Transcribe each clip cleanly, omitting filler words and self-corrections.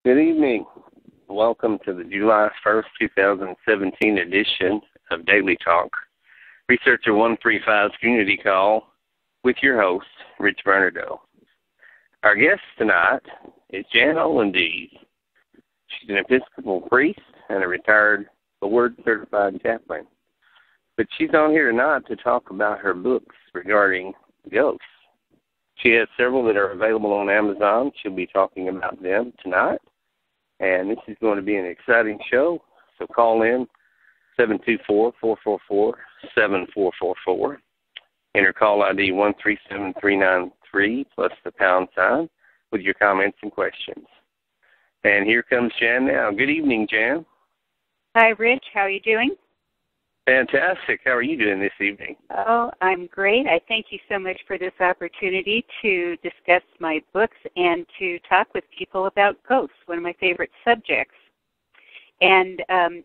Good evening. Welcome to the July 1st, 2017 edition of Daily Talk, Researcher 135's Community Call with your host, Rich Vernadeau. Our guest tonight is Jan OLANDESE. She's an Episcopal priest and a retired board-certified chaplain. But she's on here tonight to talk about her books regarding ghosts. She has several that are available on Amazon. She'll be talking about them tonight. And this is going to be an exciting show, so call in 724-444-7444. Enter call ID 137393 plus the pound sign with your comments and questions. And here comes Jan now. Good evening, Jan. Hi, Rich. How are you doing? Fantastic. How are you doing this evening? Oh, I'm great. I thank you so much for this opportunity to discuss my books and to talk with people about ghosts, one of my favorite subjects. And I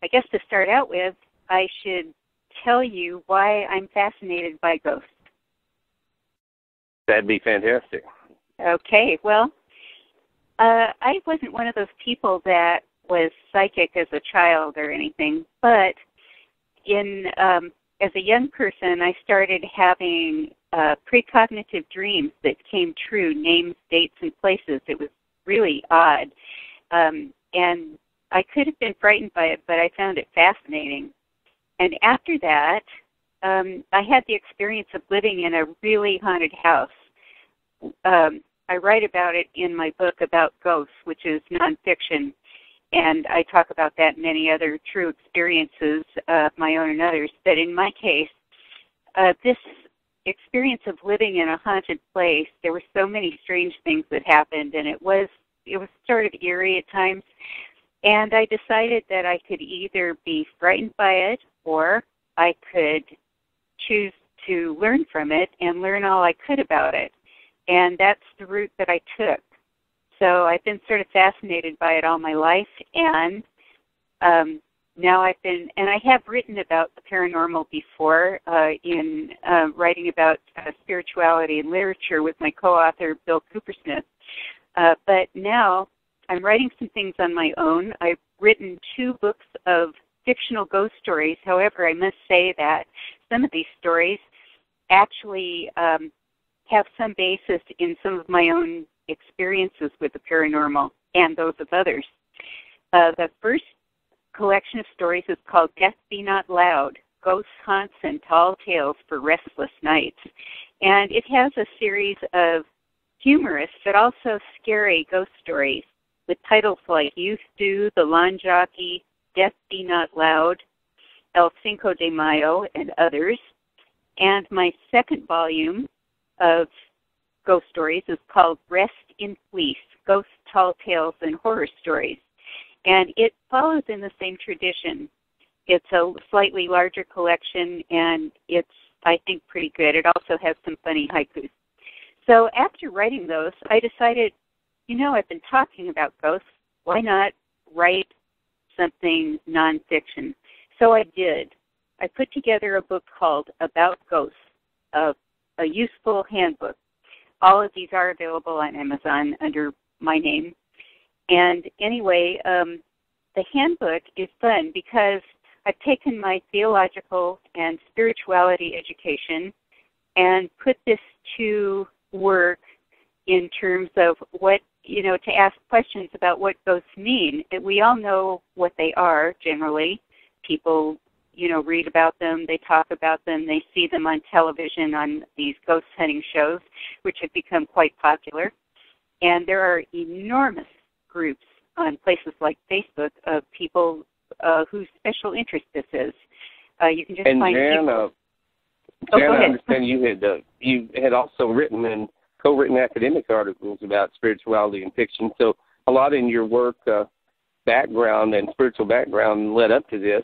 guess to start out with, I should tell you why I'm fascinated by ghosts. That'd be fantastic. Okay. Well, I wasn't one of those people that was psychic as a child or anything, but as a young person, I started having precognitive dreams that came true, names, dates, and places. It was really odd. And I could have been frightened by it, but I found it fascinating. And after that, I had the experience of living in a really haunted house. I write about it in my book about ghosts, which is nonfiction. And I talk about that and many other true experiences of my own and others. But in my case, this experience of living in a haunted place, there were so many strange things that happened, and it was sort of eerie at times. And I decided that I could either be frightened by it or I could choose to learn from it and learn all I could about it. And that's the route that I took. So I've been sort of fascinated by it all my life, and now I have written about the paranormal before in writing about spirituality and literature with my co-author, Bill Coopersmith. But now I'm writing some things on my own. I've written 2 books of fictional ghost stories. However, I must say that some of these stories actually have some basis in some of my own experiences with the paranormal and those of others. The first collection of stories is called Death Be Not Loud, Ghosts, Haunts, and Tall Tales for Restless Nights. And it has a series of humorous but also scary ghost stories with titles like Youth Do, The Lawn Jockey, Death Be Not Loud, El Cinco de Mayo, and others. And my second volume of ghost stories is called Rest in Fleece, Ghosts, Tall Tales, and Horror Stories. And it follows in the same tradition. It's a slightly larger collection, and it's, I think, pretty good. It also has some funny haikus. So after writing those, I decided, I've been talking about ghosts. Why not write something nonfiction? So I did. I put together a book called About Ghosts, a useful handbook. All of these are available on Amazon under my name. And anyway, the handbook is fun because I've taken my theological and spirituality education and put this to work in terms of what, to ask questions about what ghosts mean. We all know what they are generally. People read about them, they talk about them, they see them on television on these ghost hunting shows, which have become quite popular. And there are enormous groups on places like Facebook of people whose special interest this is. You can just find Jan, people. Jan, I understand you had also written and co-written academic articles about spirituality and fiction. So a lot in your work background and spiritual background led up to this.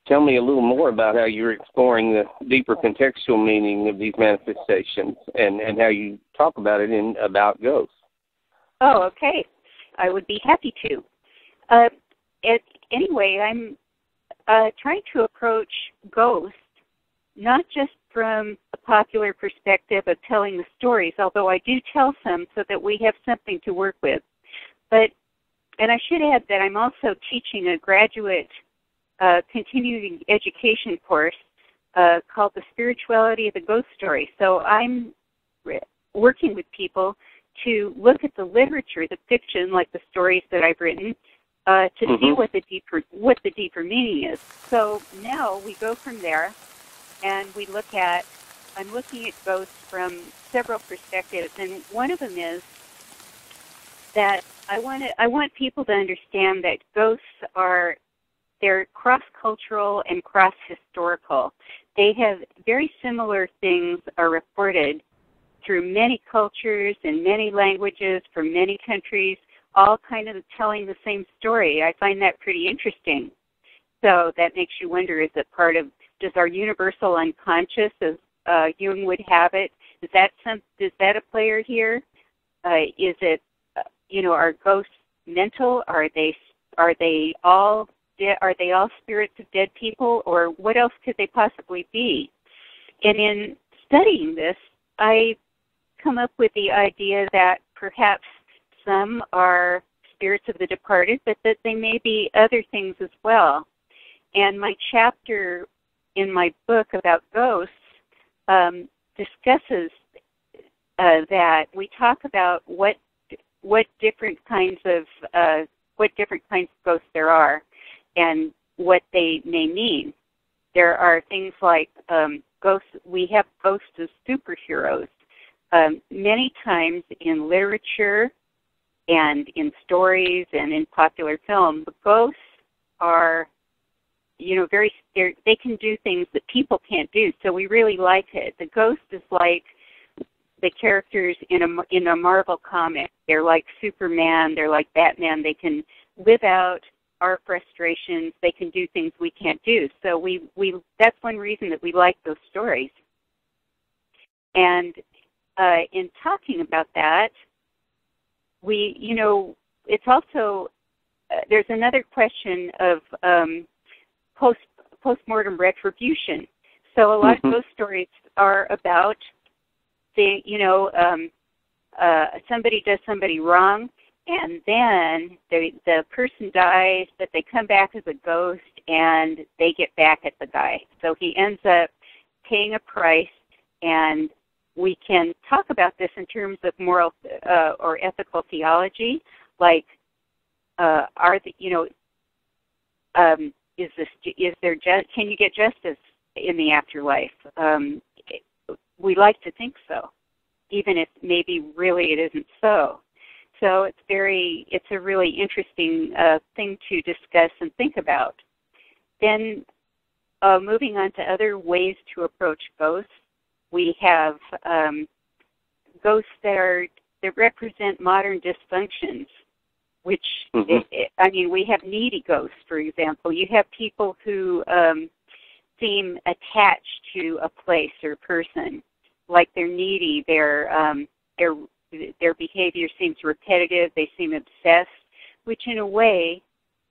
Tell me a little more about how you're exploring the deeper contextual meaning of these manifestations and how you talk about it in About Ghosts. Oh, okay. I would be happy to. Anyway, I'm trying to approach ghosts not just from a popular perspective of telling the stories, although I do tell some so that we have something to work with, But, and I should add that I'm also teaching a graduate continuing education course called The Spirituality of the Ghost Story. So I'm working with people to look at the literature, the fiction, like the stories that I've written, to see what the deeper meaning is. So now we go from there, and I'm looking at ghosts from several perspectives, and one of them is that I want people to understand that ghosts they're cross-cultural and cross-historical. They have very similar things are reported through many cultures and many languages from many countries, all kind of telling the same story. I find that pretty interesting. So that makes you wonder, is it part of, does our universal unconscious, as Jung would have it, is that a player here? Is it, are ghosts mental? Are they all spirits of dead people, or what else could they possibly be? And in studying this, I come up with the idea that perhaps some are spirits of the departed, but that they may be other things as well. And my chapter in my book about ghosts discusses that. We talk about what different kinds of ghosts there are, and what they may mean. There are things like ghosts. We have ghosts as superheroes. Many times in literature and in stories and in popular film, the ghosts are, they can do things that people can't do. So we really like it. The ghost is like the characters in a Marvel comic. They're like Superman. They're like Batman. They can live out our frustrations. They can do things we can't do. So we that's one reason that we like those stories. And in talking about that, it's also there's another question of postmortem retribution. So a lot of those stories are about somebody does somebody wrong, and then the person dies, but they come back as a ghost, and they get back at the guy. So he ends up paying a price, and we can talk about this in terms of moral or ethical theology, like can you get justice in the afterlife? We like to think so, even if maybe really it isn't so. So it's a really interesting thing to discuss and think about. Then moving on to other ways to approach ghosts, we have ghosts that represent modern dysfunctions, which, we have needy ghosts, for example. You have people who seem attached to a place or person, like they're needy, their behavior seems repetitive, they seem obsessed, which in a way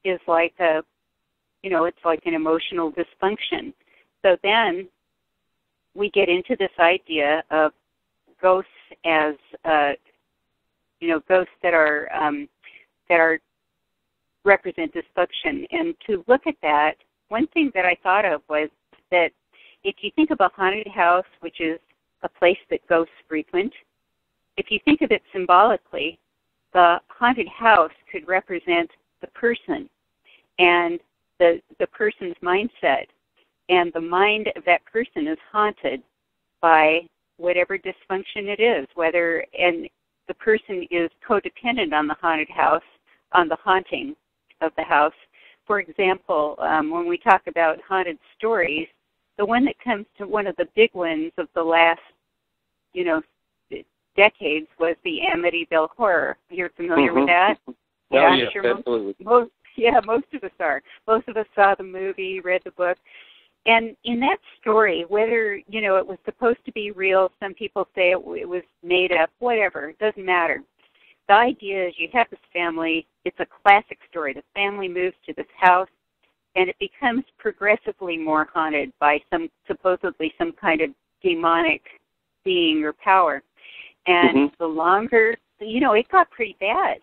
is like it's like an emotional dysfunction. So then we get into this idea of ghosts as ghosts that represent dysfunction. And to look at that, one thing that I thought of was that if you think of a haunted house, which is a place that ghosts frequent, if you think of it symbolically, the haunted house could represent the person and the person's mindset. And the mind of that person is haunted by whatever dysfunction it is, and the person is codependent on the haunted house, on the haunting of the house. For example, when we talk about haunted stories, the one that comes to one of the big ones of the last, decades was the Amityville Horror. You're familiar with that? Yes, absolutely. Most of us are. Most of us saw the movie, read the book. And in that story, whether, it was supposed to be real, some people say it was made up, whatever, it doesn't matter. The idea is you have this family, it's a classic story. The family moves to this house, and it becomes progressively more haunted by supposedly some kind of demonic being or power. And the longer, it got pretty bad.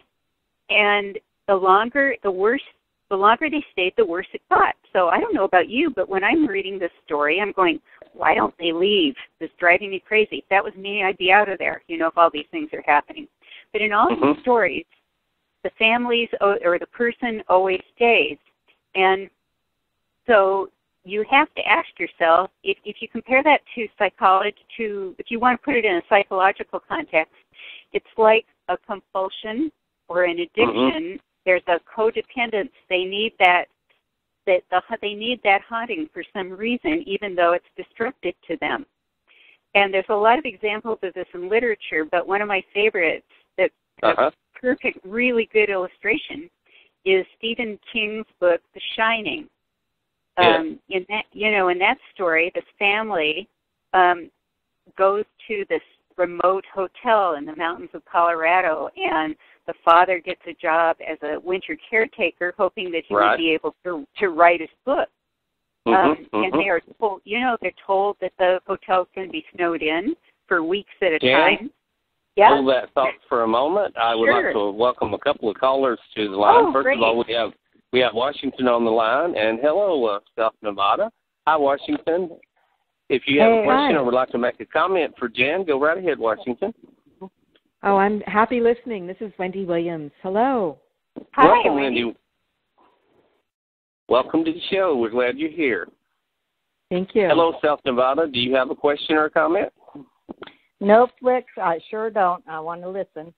And the longer they stayed, the worse it got. So I don't know about you, but when I'm reading this story, I'm going, why don't they leave? This is driving me crazy. If that was me, I'd be out of there, if all these things are happening. But in all these stories, the families or the person always stays. And so you have to ask yourself, if you compare that to psychology, if you want to put it in a psychological context, it's like a compulsion or an addiction. There's a codependence. They need that haunting for some reason, even though it's destructive to them. And there's a lot of examples of this in literature, but one of my favorites that's a perfect, really good illustration is Stephen King's book, The Shining. In that story, this family goes to this remote hotel in the mountains of Colorado, and the father gets a job as a winter caretaker, hoping that he would be able to write his book. And they are told, they're told that the hotel's going to be snowed in for weeks at a time. Yeah. Hold that thought for a moment. I would like to welcome a couple of callers to the line. First of all, we have Washington on the line, and hello, South Nevada. Hi, Washington. If you have a question or would like to make a comment for Jan, go right ahead, Washington. Oh, I'm happy listening. This is Wendy Williams. Hello. Hi, welcome, Wendy. Welcome to the show. We're glad you're here. Thank you. Hello, South Nevada. Do you have a question or a comment? Nope, Rick, I sure don't. I want to listen.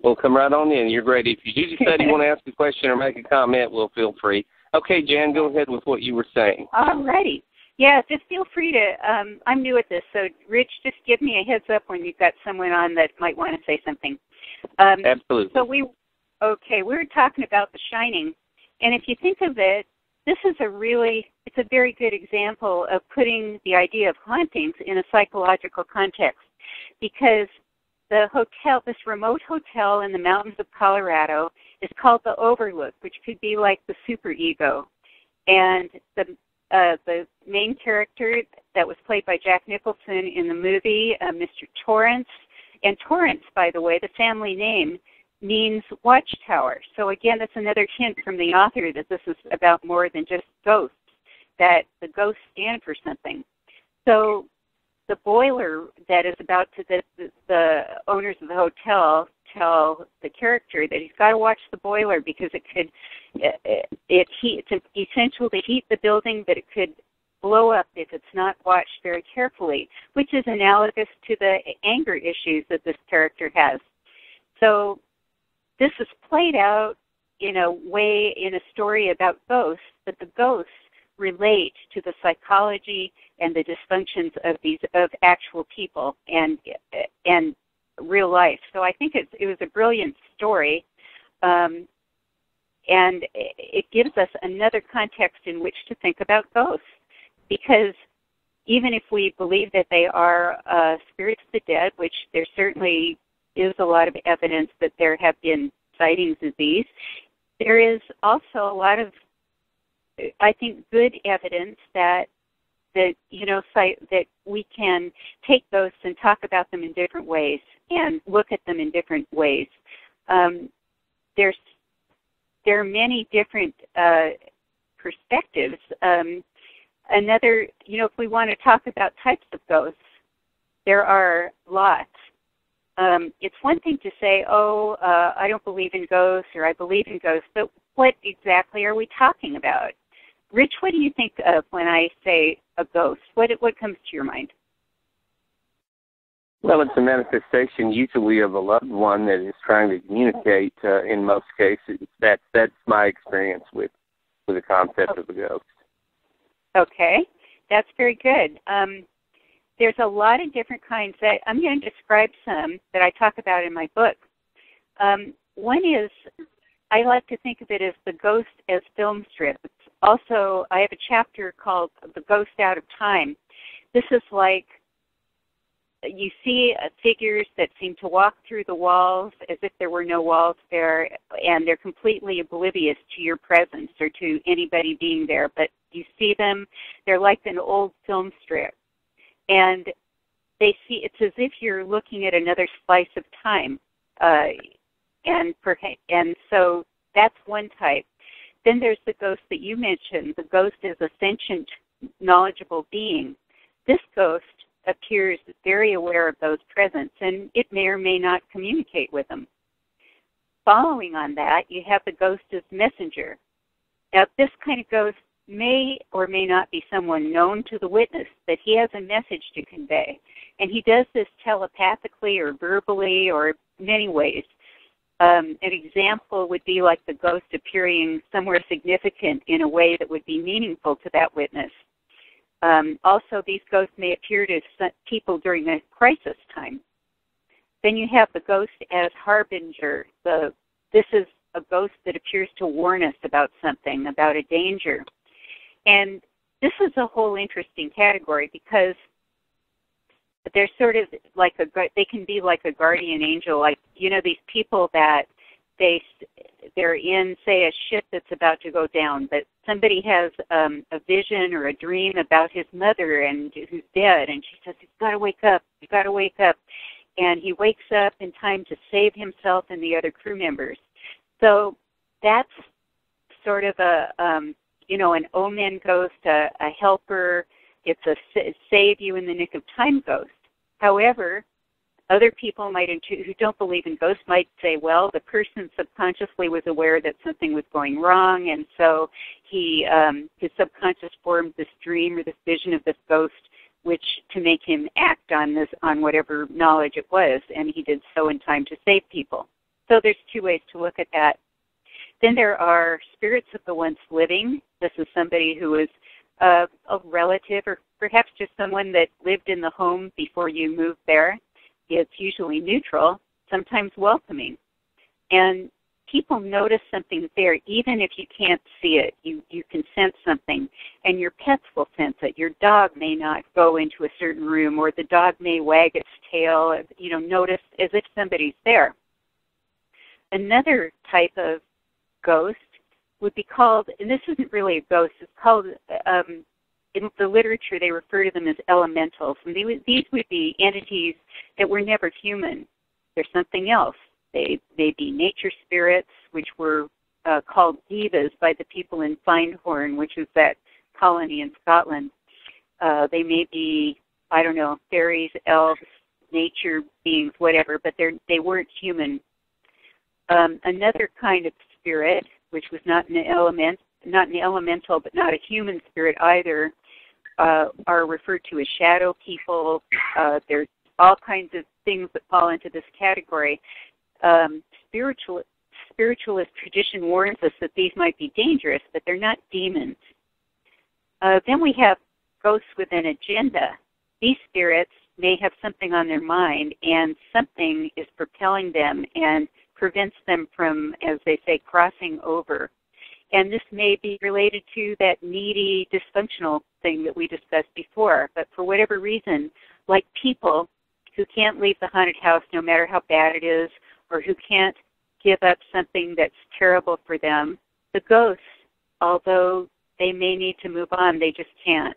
Well, come right on in. You're great. If you do decide you want to ask a question or make a comment, well, feel free. Okay, Jan, go ahead with what you were saying. All righty. Yeah, just feel free to, I'm new at this, so Rich, just give me a heads up when you've got someone on that might want to say something. Absolutely. So we were talking about The Shining, and if you think of it, this is it's a very good example of putting the idea of hauntings in a psychological context, because the hotel, this remote hotel in the mountains of Colorado, is called the Overlook, which could be like the superego. And the main character that was played by Jack Nicholson in the movie, Mr. Torrance, and Torrance, by the way, the family name, means watchtower. So again, that's another hint from the author that this is about more than just ghosts, that the ghosts stand for something. So the boiler that is about to, the owners of the hotel tell the character that he's got to watch the boiler because it could, it's essential to heat the building, but it could blow up if it's not watched very carefully, which is analogous to the anger issues that this character has. So this is played out in a story about ghosts, but the ghosts relate to the psychology and the dysfunctions of actual people and real life. So I think it was a brilliant story, and it gives us another context in which to think about ghosts, because even if we believe that they are spirits of the dead, which there certainly is a lot of evidence that there have been sightings of these, there is also a lot of, I think, good evidence that we can take ghosts and talk about them in different ways and look at them in different ways. There are many different perspectives. If we want to talk about types of ghosts, there are lots. It's one thing to say, I don't believe in ghosts, or I believe in ghosts, but what exactly are we talking about? Rich, what do you think of when I say a ghost? What comes to your mind? Well, it's a manifestation usually of a loved one that is trying to communicate. In most cases, that's my experience with the concept of a ghost. Okay, that's very good. There's a lot of different kinds that I'm going to describe some that I talk about in my book. One is, I like to think of it as the ghost as film strip. Also, I have a chapter called The Ghost Out of Time. This is like you see figures that seem to walk through the walls as if there were no walls there, and they're completely oblivious to your presence or to anybody being there. But you see them, they're like an old film strip. And it's as if you're looking at another slice of time. And so that's one type. Then there's the ghost that you mentioned. The ghost is a sentient, knowledgeable being. This ghost appears very aware of those present, and it may or may not communicate with them. Following on that, you have the ghost as messenger. Now, this kind of ghost may or may not be someone known to the witness, but he has a message to convey. And he does this telepathically or verbally or many ways. An example would be like the ghost appearing somewhere significant in a way that would be meaningful to that witness. Also, these ghosts may appear to people during a crisis time. Then you have the ghost as harbinger. This is a ghost that appears to warn us about something, about a danger. And this is a whole interesting category because they're sort of like they can be like a guardian angel, like, you know, these people that they're in, say, a ship that's about to go down, but somebody has a vision or a dream about his mother and who's dead, and she says, "You've got to wake up, you've got to wake up." And he wakes up in time to save himself and the other crew members. So that's sort of an omen ghost, a helper. It's a save you in the nick of time ghost. However, other people who don't believe in ghosts might say, well, the person subconsciously was aware that something was going wrong, and so his subconscious formed this dream or this vision of this ghost, which to make him act on whatever knowledge it was, and he did so in time to save people. So there's two ways to look at that. Then there are spirits of the once living. This is somebody who is a relative or perhaps just someone that lived in the home before you moved there. It's usually neutral, sometimes welcoming. And people notice something there, even if you can't see it. You can sense something, and your pets will sense it. Your dog may not go into a certain room, or the dog may wag its tail, notice as if somebody's there. Another type of ghost would be called, and this isn't really a ghost, it's called, in the literature they refer to them as elementals. And these would be entities that were never human. They're something else. They may be nature spirits, which were called divas by the people in Findhorn, which is that colony in Scotland. They may be, fairies, elves, nature beings, whatever, but they weren't human. Another kind of spirit, which was not an elemental, but not a human spirit either, are referred to as shadow people. There's all kinds of things that fall into this category. Spiritualist tradition warns us that these might be dangerous, but they're not demons. Then we have ghosts with an agenda. These spirits may have something on their mind, and something is propelling them and prevents them from, as they say, crossing over. And this may be related to that needy, dysfunctional thing that we discussed before. But for whatever reason, like people who can't leave the haunted house no matter how bad it is, or who can't give up something that's terrible for them, the ghosts, although they may need to move on, they just can't.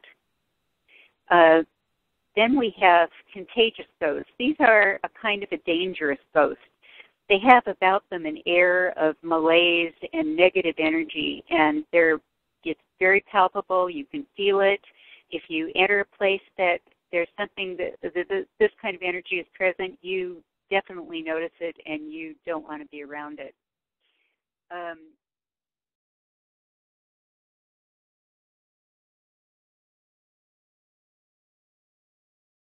Then we have contagious ghosts. These are a kind of a dangerous ghost. They have about them an air of malaise and negative energy, and it's very palpable. You can feel it. If you enter a place that there's something that this kind of energy is present, you definitely notice it, and you don't want to be around it.